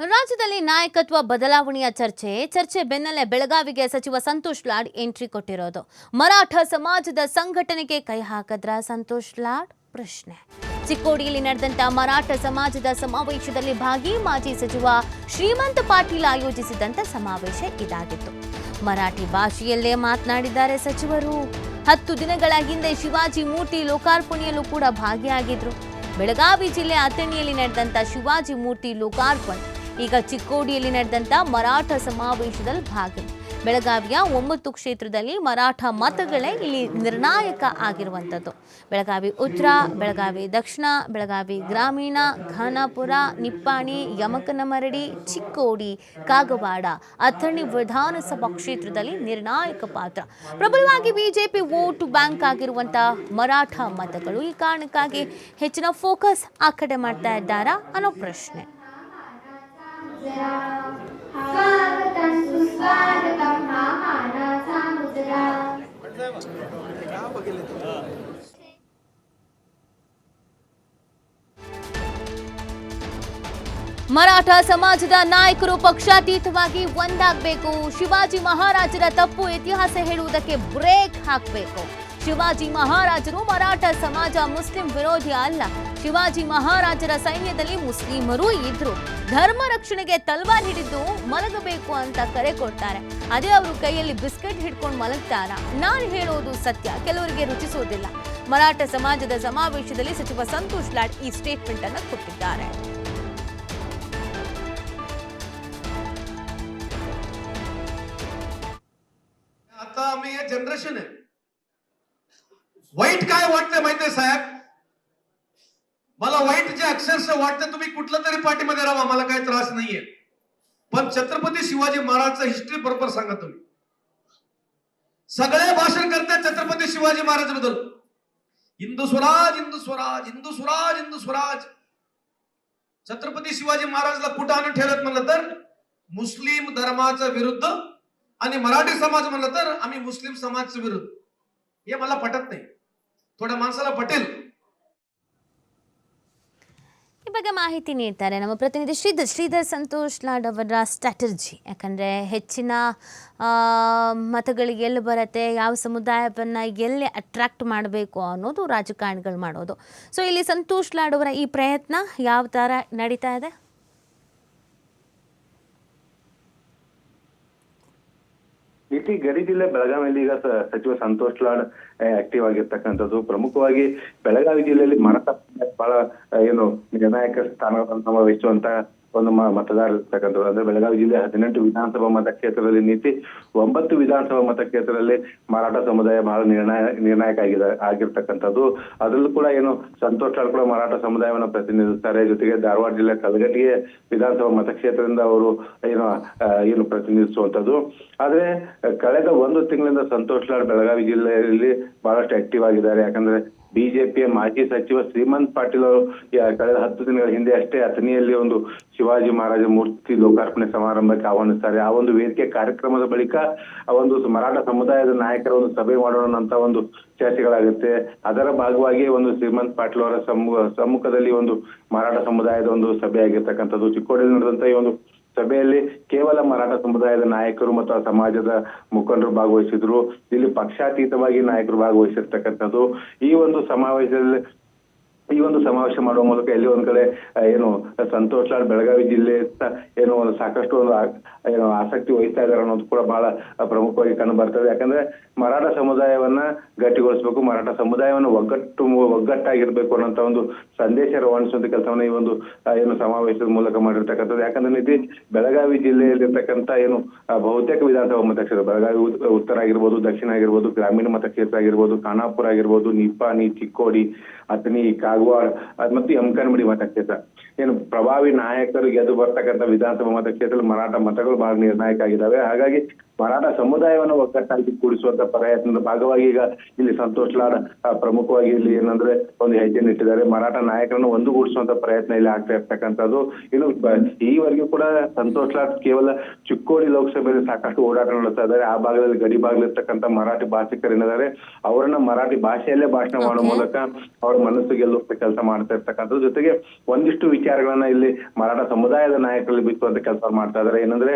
ರಾಜ್ಯದಲ್ಲಿ ನಾಯಕತ್ವ ಬದಲಾವಣೆಯ ಚರ್ಚೆ ಬೆನ್ನಲ್ಲೇ ಬೆಳಗಾವಿಗೆ ಸಚಿವ ಸಂತೋಷ್ ಲಾಡ್ ಎಂಟ್ರಿ ಕೊಟ್ಟಿರೋದು. ಮರಾಠ ಸಮಾಜದ ಸಂಘಟನೆಗೆ ಕೈ ಹಾಕದ್ರ ಸಂತೋಷ್ ಲಾಡ್ ಪ್ರಶ್ನೆ. ಚಿಕ್ಕೋಡಿಯಲ್ಲಿ ನಡೆದಂತ ಮರಾಠ ಸಮಾಜದ ಸಮಾವೇಶದಲ್ಲಿ ಭಾಗಿ ಮಾಜಿ ಸಚಿವ ಶ್ರೀಮಂತ ಪಾಟೀಲ್ ಆಯೋಜಿಸಿದಂತ ಸಮಾವೇಶ ಇದಾಗಿತ್ತು. ಮರಾಠಿ ಭಾಷೆಯಲ್ಲೇ ಮಾತನಾಡಿದ್ದಾರೆ ಸಚಿವರು. 10 ದಿನಗಳ ಹಿಂದೆ ಶಿವಾಜಿ ಮೂರ್ತಿ ಲೋಕಾರ್ಪಣೆಯಲ್ಲೂ ಕೂಡ ಭಾಗಿಯಾಗಿದ್ರು. ಬೆಳಗಾವಿ ಜಿಲ್ಲೆ ಅಥಣಿಯಲ್ಲಿ ನಡೆದಂತ ಶಿವಾಜಿ ಮೂರ್ತಿ ಲೋಕಾರ್ಪಣೆ ಈಗ ಚಿಕ್ಕೋಡಿಯಲ್ಲಿ ನಡೆದಂತ ಮರಾಠ ಸಮಾವೇಶದಲ್ಲಿ ಭಾಗಿ. ಬೆಳಗಾವಿಯ 9 ಕ್ಷೇತ್ರದಲ್ಲಿ ಮರಾಠ ಮತಗಳೇ ಇಲ್ಲಿ ನಿರ್ಣಾಯಕ ಆಗಿರುವಂಥದ್ದು. ಬೆಳಗಾವಿ ಉತ್ತರ, ಬೆಳಗಾವಿ ದಕ್ಷಿಣ, ಬೆಳಗಾವಿ ಗ್ರಾಮೀಣ, ಖಾನಾಪುರ, ನಿಪ್ಪಾಣಿ, ಯಮಕನಮರಡಿ, ಚಿಕ್ಕೋಡಿ, ಕಾಗವಾಡ, ಅಥಣಿ ವಿಧಾನಸಭಾ ಕ್ಷೇತ್ರದಲ್ಲಿ ನಿರ್ಣಾಯಕ ಪಾತ್ರ. ಪ್ರಬಲವಾಗಿ ಬಿಜೆಪಿ ವೋಟ್ ಬ್ಯಾಂಕ್ ಆಗಿರುವಂತಹ ಮರಾಠ ಮತಗಳು ಈ ಕಾರಣಕ್ಕಾಗಿ ಹೆಚ್ಚಿನ ಫೋಕಸ್ ಆ ಕಡೆ ಮಾಡ್ತಾ ಇದ್ದಾರಾ ಅನ್ನೋ ಪ್ರಶ್ನೆ. ಮರಾಠ ಸಮಾಜದ ನಾಯಕರು ಪಕ್ಷಾತೀತವಾಗಿ ಒಂದಾಗಬೇಕು. ಶಿವಾಜಿ ಮಹಾರಾಜರ ತಪ್ಪು ಇತಿಹಾಸ ಹೇಳುವುದಕ್ಕೆ ಬ್ರೇಕ್ ಹಾಕಬೇಕು. ಶಿವಾಜಿ ಮಹಾರಾಜರು ಮರಾಠ ಸಮಾಜ ಮುಸ್ಲಿಂ ವಿರೋಧಿ ಅಲ್ಲ. ಶಿವಾಜಿ ಮಹಾರಾಜರ ಸೈನ್ಯದಲ್ಲಿ ಮುಸ್ಲಿಮರೂ ಇದ್ರು. ಧರ್ಮ ರಕ್ಷಣೆಗೆ ತಲ್ವಾರ್ ಹಿಡಿದು ಮಲಗಬೇಕು ಅಂತ ಕರೆ ಕೊಡ್ತಾರೆ. ಅದೇ ಅವರು ಕೈಯಲ್ಲಿ ಬಿಸ್ಕೆಟ್ ಹಿಡ್ಕೊಂಡು ಮಲಗ್ತಾರ? ನಾನು ಹೇಳೋದು ಸತ್ಯ, ಕೆಲವರಿಗೆ ರುಚಿಸೋದಿಲ್ಲ. ಮರಾಠ ಸಮಾಜದ ಸಮಾವೇಶದಲ್ಲಿ ಸಚಿವ ಸಂತೋಷ್ ಲಾಡ್ ಈ ಸ್ಟೇಟ್ಮೆಂಟ್ ಅನ್ನು ಕೊಟ್ಟಿದ್ದಾರೆ. आता आम्ही हे जनरेशन आहे. वाईट काय वाटतंय माहितीये साहेब, मला वाईट जे अक्षरशः वाटतं, तुम्ही कुठल्या तरी पार्टीमध्ये राहा, मला काही त्रास नाहीये, पण छत्रपती शिवाजी महाराजचं हिस्ट्री बरोबर सांगा तुम्ही. सगळे भाषण करतात छत्रपती शिवाजी महाराज बद्दल, हिंदू स्वराज, हिंदू स्वराज, हिंदू स्वराज, हिंदू स्वराज. छत्रपती शिवाजी महाराजला कुठं आणून ठेवत म्हणलं तर मुस्लिम धर्माच्या विरुद्ध, आणि मराठी समाज म्हणलं तर आम्ही मुस्लिम समाजाच्या विरुद्ध. हे मला पटत नाही. थोड्या माणसाला पटेल. ಈ ಬಗ್ಗೆ ಮಾಹಿತಿ ನೀಡ್ತಾರೆ ನಮ್ಮ ಪ್ರತಿನಿಧಿ ಶ್ರೀಧರ್ ಸಂತೋಷ್ ಲಾಡ್ ಅವರ ಸ್ಟ್ರಾಟಜಿ. ಯಾಕಂದರೆ ಹೆಚ್ಚಿನ ಮತಗಳಿಗೆ ಎಲ್ಲಿ ಬರುತ್ತೆ, ಯಾವ ಸಮುದಾಯವನ್ನು ಎಲ್ಲಿ ಅಟ್ರಾಕ್ಟ್ ಮಾಡಬೇಕು ಅನ್ನೋದು ರಾಜಕಾರಣಿಗಳು ಮಾಡೋದು. ಸೊ ಇಲ್ಲಿ ಸಂತೋಷ್ ಲಾಡ್ ಅವರ ಈ ಪ್ರಯತ್ನ ಯಾವ ಥರ ನಡೀತಾ ಇದೆ? ಇತಿ ಗಡಿ ಜಿಲ್ಲೆ ಬೆಳಗಾವಿಯಲ್ಲಿ ಈಗ ಸಚಿವ ಸಂತೋಷ್ ಲಾಡ್ ಆಕ್ಟಿವ್ ಆಗಿರ್ತಕ್ಕಂಥದ್ದು. ಪ್ರಮುಖವಾಗಿ ಬೆಳಗಾವಿ ಜಿಲ್ಲೆಯಲ್ಲಿ ಮರಾಠ ಬಹಳ ನಿರ್ಣಾಯಕ ಸ್ಥಾನವನ್ನು ವಹಿಸುವಂತ ಒಂದು ಮತದಾರ ಇರ್ತಕ್ಕಂಥದ್ದು. ಅಂದ್ರೆ ಬೆಳಗಾವಿ ಜಿಲ್ಲೆ 18 ವಿಧಾನಸಭಾ ಮತಕ್ಷೇತ್ರದಲ್ಲಿ ನೀತಿ 9 ವಿಧಾನಸಭಾ ಮತಕ್ಷೇತ್ರದಲ್ಲಿ ಮರಾಠ ಸಮುದಾಯ ಬಹಳ ನಿರ್ಣಾಯಕ ಆಗಿರ್ತಕ್ಕಂಥದ್ದು. ಅದರಲ್ಲೂ ಕೂಡ ಸಂತೋಷ್ ಲಾಡ್ ಕೂಡ ಮರಾಠ ಸಮುದಾಯವನ್ನು ಪ್ರತಿನಿಧಿಸ್ತಾರೆ. ಜೊತೆಗೆ ಧಾರವಾಡ ಜಿಲ್ಲೆ ಕಲಘಟಗಿ ವಿಧಾನಸಭಾ ಮತಕ್ಷೇತ್ರದಿಂದ ಅವರು ಪ್ರತಿನಿಧಿಸುವಂತದ್ದು. ಆದ್ರೆ ಕಳೆದ 1 ತಿಂಗಳಿಂದ ಸಂತೋಷ್ ಲಾಡ್ ಬೆಳಗಾವಿ ಜಿಲ್ಲೆಯಲ್ಲಿ ಬಹಳಷ್ಟು ಆಕ್ಟಿವ್ ಆಗಿದ್ದಾರೆ. ಯಾಕಂದ್ರೆ ಬಿಜೆಪಿಯ ಮಾಜಿ ಸಚಿವ ಶ್ರೀಮಂತ್ ಪಾಟೀಲ್ ಅವರು ಕಳೆದ 10 ದಿನಗಳ ಹಿಂದೆ ಅಷ್ಟೇ ಅಥಣಿಯಲ್ಲಿ ಒಂದು ಶಿವಾಜಿ ಮಹಾರಾಜ ಮೂರ್ತಿ ಲೋಕಾರ್ಪಣೆ ಸಮಾರಂಭಕ್ಕೆ ಆಹ್ವಾನಿಸ್ತಾರೆ. ಆ ಒಂದು ವೇದಿಕೆ ಕಾರ್ಯಕ್ರಮದ ಬಳಿಕ ಆ ಒಂದು ಮರಾಠ ಸಮುದಾಯದ ನಾಯಕರ ಒಂದು ಸಭೆ ಮಾಡೋಣ ಅಂತ ಒಂದು ಚರ್ಚೆಗಳಾಗುತ್ತೆ. ಅದರ ಭಾಗವಾಗಿ ಒಂದು ಶ್ರೀಮಂತ್ ಪಾಟೀಲ್ ಅವರ ಸಮ್ಮುಖದಲ್ಲಿ ಒಂದು ಮರಾಠ ಸಮುದಾಯದ ಒಂದು ಸಭೆ ಆಗಿರ್ತಕ್ಕಂಥದ್ದು. ಚಿಕ್ಕೋಡಿಯಲ್ಲಿ ನಡೆದಂತ ಈ ಒಂದು ಸಭೆಯಲ್ಲಿ ಕೇವಲ ಮರಾಠ ಸಮುದಾಯದ ನಾಯಕರು ಮತ್ತು ಆ ಸಮಾಜದ ಮುಖಂಡರು ಭಾಗವಹಿಸಿದ್ರು. ಇಲ್ಲಿ ಪಕ್ಷಾತೀತವಾಗಿ ನಾಯಕರು ಭಾಗವಹಿಸಿರ್ತಕ್ಕಂಥದ್ದು. ಈ ಒಂದು ಸಮಾವೇಶ ಮಾಡುವ ಮೂಲಕ ಎಲ್ಲಿ ಒಂದ್ ಕಡೆ ಸಂತೋಷ್ ಲಾಡ್ ಬೆಳಗಾವಿ ಜಿಲ್ಲೆ ಸಾಕಷ್ಟು ಒಂದು ಆಸಕ್ತಿ ವಹಿಸ್ತಾ ಇದ್ದಾರೆ ಅನ್ನೋದು ಕೂಡ ಬಹಳ ಪ್ರಮುಖವಾಗಿ ಕಂಡು ಬರ್ತದೆ. ಯಾಕಂದ್ರೆ ಮರಾಠ ಸಮುದಾಯವನ್ನ ಗಟ್ಟಿಗೊಳಿಸಬೇಕು, ಮರಾಠ ಸಮುದಾಯವನ್ನು ಒಗ್ಗಟ್ಟಾಗಿರ್ಬೇಕು ಅನ್ನೋಂತ ಒಂದು ಸಂದೇಶ ರವಾನಿಸುವಂತ ಕೆಲಸವನ್ನ ಈ ಒಂದು ಸಮಾವೇಶದ ಮೂಲಕ ಮಾಡಿರ್ತಕ್ಕಂಥದ್ದು. ಯಾಕಂದ್ರೆ ಬೆಳಗಾವಿ ಜಿಲ್ಲೆಯಲ್ಲಿರ್ತಕ್ಕಂಥ ಬಹುತೇಕ ವಿಧಾನಸಭಾ ಮತಕ್ಷೇತ್ರ, ಬೆಳಗಾವಿ ಉತ್ತರ ಆಗಿರ್ಬೋದು, ದಕ್ಷಿಣ ಆಗಿರ್ಬೋದು, ಗ್ರಾಮೀಣ ಮತಕ್ಷೇತ್ರ ಆಗಿರ್ಬೋದು, ಖಾನಾಪುರ ಆಗಿರ್ಬೋದು, ನಿಪ್ಪಾಣಿ, ಚಿಕ್ಕೋಡಿ, ಅಥಣಿ, ಕಾಗವಾಡ ಮತ್ತು ಯಮಕನಮರಡಿ ಮತಕ್ಷೇತ್ರ ಪ್ರಭಾವಿ ನಾಯಕರು ಗೆದ್ದು ಬರ್ತಕ್ಕಂಥ ವಿಧಾನಸಭಾ ಮತಕ್ಷೇತ್ರ ಮರಾಠ ಮತಗಳು ಬಹಳ ನಿರ್ಣಾಯಕ ಆಗಿದ್ದಾವೆ. ಹಾಗಾಗಿ ಮರಾಠ ಸಮುದಾಯವನ್ನು ಒಗ್ಗಟ್ಟಾಗಿ ಕೂಡಿಸುವಂತ ಪ್ರಯತ್ನದ ಭಾಗವಾಗಿ ಈಗ ಇಲ್ಲಿ ಸಂತೋಷ್ ಲಾಡ್ ಪ್ರಮುಖವಾಗಿ ಇಲ್ಲಿ ಒಂದು ಹೆಜ್ಜೆಯನ್ನು ಇಟ್ಟಿದ್ದಾರೆ. ಮರಾಠ ನಾಯಕರನ್ನು ಒಂದುಗೂಡಿಸುವಂತ ಪ್ರಯತ್ನ ಇಲ್ಲಿ ಆಗ್ತಾ ಇರ್ತಕ್ಕಂಥದ್ದು. ಈವರೆಗೂ ಕೂಡ ಸಂತೋಷ್ ಲಾಡ್ ಕೇವಲ ಚಿಕ್ಕೋಡಿ ಲೋಕಸಭೆಯಲ್ಲಿ ಸಾಕಷ್ಟು ಓಡಾಟ ನಡೆಸ್ತಾ ಇದ್ದಾರೆ. ಆ ಭಾಗದಲ್ಲಿ ಗಡಿ ಭಾಗದಲ್ಲಿರ್ತಕ್ಕಂಥ ಮರಾಠಿ ಭಾಷಿಕರೇನಿದ್ದಾರೆ ಅವರನ್ನ ಮರಾಠಿ ಭಾಷೆಯಲ್ಲೇ ಭಾಷಣ ಮಾಡುವ ಮೂಲಕ ಅವ್ರ ಮನಸ್ಸು ಗೆಲ್ಲುವ ಬಿತ್ತುವಂತ ಕೆಲಸ ಮಾಡ್ತಾ ಇರ್ತಕ್ಕಂಥದ್ದು. ಜೊತೆಗೆ ಒಂದಿಷ್ಟು ವಿಚಾರಗಳನ್ನ ಇಲ್ಲಿ ಮರಾಠ ಸಮುದಾಯದ ನಾಯಕರಲ್ಲಿ ಬಿತ್ತುವಂತ ಕೆಲಸ ಮಾಡ್ತಾ ಇದ್ದಾರೆ. ಏನಂದ್ರೆ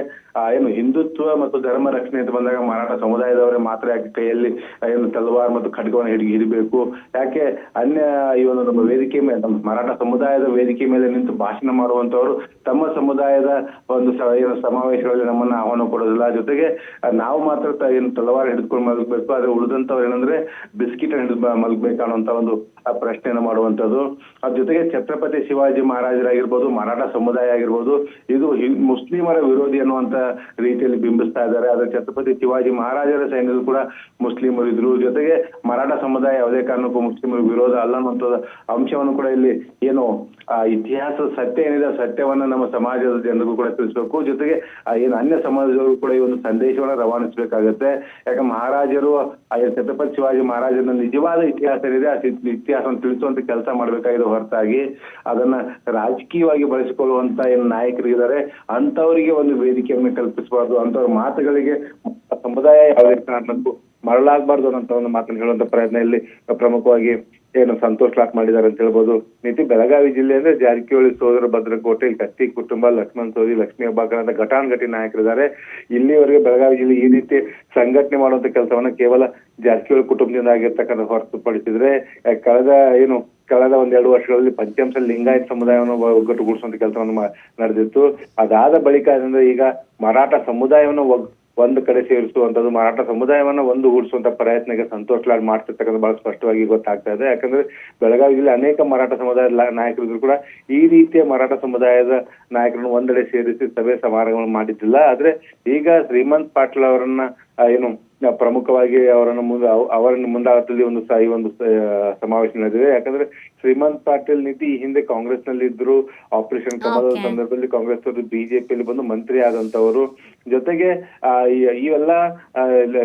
ಏನು ಹಿಂದುತ್ವ ಮತ್ತು ಧರ್ಮ ರಕ್ಷಣೆ ಅಂತ ಬಂದಾಗ ಮರಾಠ ಸಮುದಾಯದವರೇ ಮಾತ್ರ ಯಾಕೆ ಕೈಯಲ್ಲಿ ಏನು ತಲವಾರ್ ಮತ್ತು ಖಡ್ಗವನ್ನು ಹಿಡಿಬೇಕು, ಯಾಕೆ ಅನ್ಯ ಈ ಒಂದು ನಮ್ಮ ವೇದಿಕೆ ಮೇಲೆ ನಮ್ಮ ಮರಾಠ ಸಮುದಾಯದ ವೇದಿಕೆ ಮೇಲೆ ನಿಂತು ಭಾಷಣ ಮಾಡುವಂತವರು ತಮ್ಮ ಸಮುದಾಯದ ಒಂದು ಏನು ಸಮಾವೇಶಗಳಲ್ಲಿ ನಮ್ಮನ್ನ ಆಹ್ವಾನ ಕೊಡೋದಿಲ್ಲ. ಜೊತೆಗೆ ನಾವು ಮಾತ್ರ ಏನು ತಲವಾರ್ ಹಿಡಿದುಕೊಂಡು ಮಲಗಬೇಕು, ಆದ್ರೆ ಉಳಿದಂತವ್ರು ಏನಂದ್ರೆ ಬಿಸ್ಕಿಟ್ ಹಿಡಿದು ಮಲಗಬೇಕು ಅನ್ನುವಂತ ಒಂದು ಪ್ರಶ್ನೆಯನ್ನು ಮಾಡುವಂತದ್ದು. ಅದ್ರ ಜೊತೆಗೆ ಛತ್ರಪತಿ ಶಿವಾಜಿ ಮಹಾರಾಜರಾಗಿರ್ಬೋದು, ಮರಾಠ ಸಮುದಾಯ ಆಗಿರ್ಬೋದು, ಇದು ಮುಸ್ಲಿಮರ ವಿರೋಧಿ ಅನ್ನುವಂತ ರೀತಿಯಲ್ಲಿ ಬಿಂಬಿಸ್ತಾ ಇದ್ದಾರೆ. ಆದ್ರೆ ಛತ್ರಪತಿ ಶಿವಾಜಿ ಮಹಾರಾಜರ ಸೈನ್ಯದಲ್ಲೂ ಕೂಡ ಮುಸ್ಲಿಮರು ಇದ್ರು. ಜೊತೆಗೆ ಮರಾಠ ಸಮುದಾಯ ಯಾವುದೇ ಕಾರಣಕ್ಕೂ ಮುಸ್ಲಿಮರ ವಿರೋಧ ಅಲ್ಲ ಅನ್ನುವಂತ ಅಂಶವನ್ನು ಕೂಡ ಇಲ್ಲಿ ಏನು ಇತಿಹಾಸದ ಸತ್ಯ ಏನಿದೆ ಸತ್ಯವನ್ನ ನಮ್ಮ ಸಮಾಜದ ಜನರಿಗೂ ಕೂಡ ತಿಳಿಸ್ಬೇಕು. ಜೊತೆಗೆ ಏನು ಅನ್ಯ ಸಮಾಜದವರು ಕೂಡ ಈ ಒಂದು ಸಂದೇಶವನ್ನ ರವಾನಿಸಬೇಕಾಗತ್ತೆ. ಯಾಕೆ ಮಹಾರಾಜರು ಛತ್ರಪತಿ ಶಿವಾಜಿ ಮಹಾರಾಜನ ನಿಜವಾದ ಇತಿಹಾಸ ಏನಿದೆ ಆ ಇತಿಹಾಸವನ್ನು ತಿಳಿಸುವಂತ ಕೆಲಸ ಮಾಡ್ಬೇಕಾಗಿದೆ ಹೊರತಾಗಿ ಅದನ್ನ ರಾಜಕೀಯವಾಗಿ ಬಳಸಿಕೊಳ್ಳುವಂತ ಏನು ನಾಯಕರಿದ್ದಾರೆ ಅಂತವರಿಗೆ ಒಂದು ವೇದಿಕೆಯನ್ನು ಕಲ್ಪಿಸಬಾರ್ದು, ಅಂತವ್ರ ಮಾತುಗಳಿಗೆ ಸಮುದಾಯ ಯಾವುದೇ ಕಾರಣಕ್ಕೂ ಮರಳಾಗಬಾರ್ದು ಅನ್ನೋ ಒಂದು ಮಾತನ್ನು ಹೇಳುವಂತ ಪ್ರಯತ್ನ ಇಲ್ಲಿ ಪ್ರಮುಖವಾಗಿ ಏನು ಸಂತೋಷ್ ಲಾಡ್ ಮಾಡಿದ್ದಾರೆ ಅಂತ ಹೇಳ್ಬೋದು. ನೀತಿ ಬೆಳಗಾವಿ ಜಿಲ್ಲೆ ಅಂದ್ರೆ ಜಾರಕಿಹೊಳಿ ಸೋದರ ಭದ್ರಕೋಟೆ, ಕತ್ತಿ ಕುಟುಂಬ, ಲಕ್ಷ್ಮಣ್ ಸೋದಿ, ಲಕ್ಷ್ಮೀ ಹೆಬ್ಬಾಳ್ಕರ್ ಅಂತ ಘಟಾನುಘಟಿ ನಾಯಕರಿದ್ದಾರೆ. ಇಲ್ಲಿವರೆಗೆ ಬೆಳಗಾವಿ ಜಿಲ್ಲೆ ಈ ರೀತಿ ಸಂಘಟನೆ ಮಾಡುವಂತ ಕೆಲಸವನ್ನ ಕೇವಲ ಜಾರಕಿಹೊಳಿ ಕುಟುಂಬದಿಂದ ಆಗಿರ್ತಕ್ಕಂಥ ಹೊರತುಪಡಿಸಿದ್ರೆ ಕಳೆದ ಒಂದೆರಡು ವರ್ಷಗಳಲ್ಲಿ ಪಂಚಮಸಾಲಿ ಲಿಂಗಾಯತ್ ಸಮುದಾಯವನ್ನು ಒಗ್ಗಟ್ಟುಗೂಡಿಸುವಂತ ಕೆಲಸವನ್ನು ನಡೆದಿತ್ತು. ಅದಾದ ಬಳಿಕ ಈಗ ಮರಾಠ ಸಮುದಾಯವನ್ನು ಒಂದು ಕಡೆ ಸೇರಿಸುವಂತದ್ದು, ಮರಾಠ ಸಮುದಾಯವನ್ನ ಒಂದುಗೂಡಿಸುವಂತ ಪ್ರಯತ್ನಕ್ಕೆ ಸಂತೋಷ್ ಲಾಡ್ ಮಾಡ್ತಿರ್ತಕ್ಕಂಥ ಬಹಳ ಸ್ಪಷ್ಟವಾಗಿ ಗೊತ್ತಾಗ್ತಾ ಇದೆ. ಯಾಕಂದ್ರೆ ಬೆಳಗಾವಿ ಜಿಲ್ಲೆ ಅನೇಕ ಮರಾಠ ಸಮುದಾಯದ ನಾಯಕರಿದ್ರು ಕೂಡ ಈ ರೀತಿಯ ಮರಾಠ ಸಮುದಾಯದ ನಾಯಕರನ್ನು ಒಂದೆಡೆ ಸೇರಿಸಿ ಸಭೆ ಸಮಾರಂಭಗಳನ್ನು ಮಾಡಿದ್ದಿಲ್ಲ. ಆದ್ರೆ ಈಗ ಶ್ರೀಮಂತ್ ಪಾಟೀಲ್ ಅವರನ್ನ ಏನು ಪ್ರಮುಖವಾಗಿ ಅವರನ್ನು ಮುಂದಾಳತ್ವದಲ್ಲಿ ಈ ಒಂದು ಸಮಾವೇಶ ನಡೆದಿದೆ. ಯಾಕಂದ್ರೆ ಶ್ರೀಮಂತ್ ಪಾಟೀಲ್ ನೀತಿ ಈ ಹಿಂದೆ ಕಾಂಗ್ರೆಸ್ ನಲ್ಲಿ ಇದ್ರು, ಆಪರೇಷನ್ ಕಮಲದ ಸಂದರ್ಭದಲ್ಲಿ ಕಾಂಗ್ರೆಸ್ ಅವರು ಬಿಜೆಪಿಯಲ್ಲಿ ಬಂದು ಮಂತ್ರಿ ಆದಂತವರು. ಜೊತೆಗೆ ಇವೆಲ್ಲ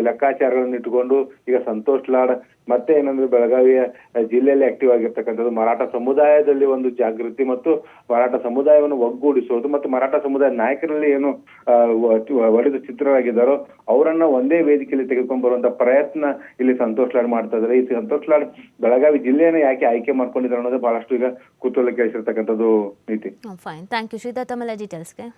ಲೆಕ್ಕಾಚಾರಗಳನ್ನು ಇಟ್ಟುಕೊಂಡು ಈಗ ಸಂತೋಷ್ ಲಾಡ್ ಮತ್ತೆ ಏನಂದ್ರೆ ಬೆಳಗಾವಿಯ ಜಿಲ್ಲೆಯಲ್ಲಿ ಆಕ್ಟಿವ್ ಆಗಿರ್ತಕ್ಕಂಥದ್ದು ಮರಾಠ ಸಮುದಾಯದಲ್ಲಿ ಒಂದು ಜಾಗೃತಿ ಮತ್ತು ಮರಾಠ ಸಮುದಾಯವನ್ನು ಒಗ್ಗೂಡಿಸುವುದು ಮತ್ತು ಮರಾಠ ಸಮುದಾಯ ನಾಯಕರಲ್ಲಿ ಏನು ಒಡೆದು ಚಿತ್ರರಾಗಿದ್ದಾರೋ ಅವರನ್ನ ಒಂದೇ ವೇದಿಕೆಯಲ್ಲಿ ತೆಗೆದುಕೊಂಡು ಬರುವಂತ ಪ್ರಯತ್ನ ಇಲ್ಲಿ ಸಂತೋಷ್ ಲಾಡ್ ಮಾಡ್ತಾ ಇದ್ದಾರೆ. ಈ ಸಂತೋಷ್ ಲಾಡ್ ಬೆಳಗಾವಿ ಜಿಲ್ಲೆಯನ್ನು ಯಾಕೆ ಆಯ್ಕೆ ಮಾಡ್ಕೊಂಡಿದ್ದಾರೆ ಅನ್ನೋದು ಬಹಳಷ್ಟು ಈಗ ಕುತೂಹಲ ಕೇಳಿಸಿರ್ತಕ್ಕಂಥದ್ದು ನೀತಿ. ಫೈನ್, ಥ್ಯಾಂಕ್ ಯು ಶ್ರೀಧರ್ ತಮ್ಮೆಲ್ಲ ಡೀಟೇಲ್ಸ್ಗೆ.